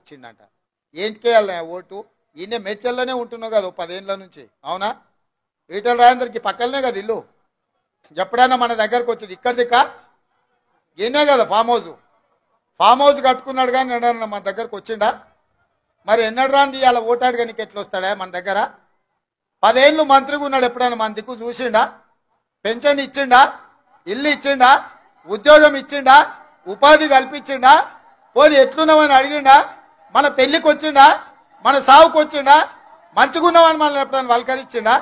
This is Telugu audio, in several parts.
ఇచ్చిండంట. ఏంటికేయాలి ఓటు? ఈయన మేడ్చల్లోనే ఉంటున్నావు కదా 10 ఏళ్ళ నుంచి, అవునా? ఈటల రాజేందర్కి పక్కనే కదా ఇల్లు. ఎప్పుడైనా మన దగ్గరకు వచ్చాడు? ఇక్కడ దిక్క ఈయనే కదా ఫామ్ హౌస్ కట్టుకున్నాడు కానీ ఎన్నడన్నా మన దగ్గరకు వచ్చిండా? మరి ఎన్నడు రాంది అలా ఓటాడుగా నీకు ఎట్లా వస్తాడా మన దగ్గర? 10 ఏళ్ళు మంత్రిగా ఉన్నాడు, ఎప్పుడైనా మన దిక్కు చూసిండా? పెన్షన్ ఇచ్చిండా? ఇల్లు ఇచ్చిండా? ఉద్యోగం ఇచ్చిండా? ఉపాధి కల్పించిండా? పోనీ ఎట్లున్నామని అడిగిండా? మన పెళ్లికి వచ్చిండా? మన సావుకు వచ్చిండా? మంచిగున్నామని మనల్ని ఎప్పుడైనా వల్కరించిండా?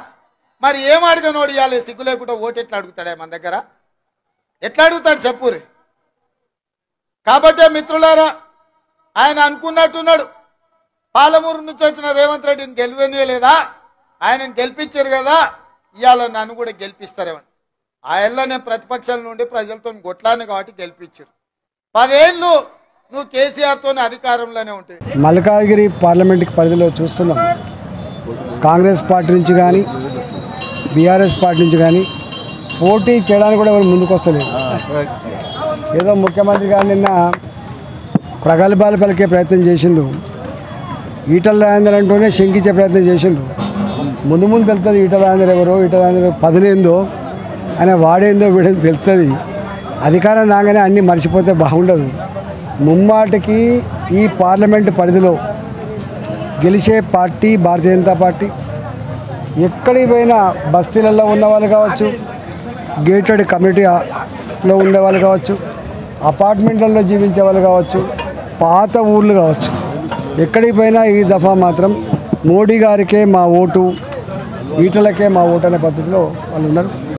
మరి ఏం అడిగినోడు ఇవ్వాలి సిగ్గు లేకుండా ఓటు ఎట్లా అడుగుతాడా మన దగ్గర? ఎట్లా అడుగుతాడు చెప్పురి? కాబట్టే మిత్రులారా, ఆయన అనుకున్నట్టున్నాడు, పాలమూరు నుంచి వచ్చిన రేవంత్ రెడ్డిని గెలివనీయలేదా, ఆయనను గెలిపించారు కదా, ఇవాళ నన్ను కూడా గెలిపిస్తారేమని. ఆ ఏళ్ళ నేను ప్రతిపక్షాల నుండి ప్రజలతో కొట్లాను కాబట్టి గెలిపించారు. 10 ఏళ్ళు నువ్వు కేసీఆర్తో అధికారంలోనే ఉంటాయి. మల్కాజ్గిరి పార్లమెంట్ పరిధిలో చూస్తున్నాం, కాంగ్రెస్ పార్టీ నుంచి కానీ బీఆర్ఎస్ పార్టీ నుంచి కానీ పోటీ చేయడానికి కూడా ఎవరు ముందుకు వస్తలేదు. ఏదో ముఖ్యమంత్రి గారు నిన్న ప్రగల్భాలు పలికే ప్రయత్నం చేసిండు, ఈటల రాజేందర్ అంటూనే శంకించే ప్రయత్నం చేసిండు. ముందు తెలుస్తుంది ఈటల రాజేందర్ ఎవరో, ఈటల రాజేందర్ పదులేందో, ఆయన వాడేందో వీడేందో తెలుస్తుంది. అధికారం రాగానే అన్నీ మర్చిపోతే బాగుండదు. ముమ్మాటికి ఈ పార్లమెంటు పరిధిలో గెలిచే పార్టీ భారతీయ జనతా పార్టీ. ఎక్కడికి పోయినా బస్తీలలో ఉన్నవాళ్ళు కావచ్చు, గేటెడ్ కమ్యూనిటీలో ఉండేవాళ్ళు కావచ్చు, అపార్ట్మెంట్లలో జీవించే వాళ్ళు కావచ్చు, పాత ఊళ్ళు కావచ్చు, ఎక్కడికి పోయినా ఈ దఫా మాత్రం మోడీ గారికే మా ఓటు, ఈటలకే మా ఓటు అనే పద్ధతిలో వాళ్ళు ఉన్నారు.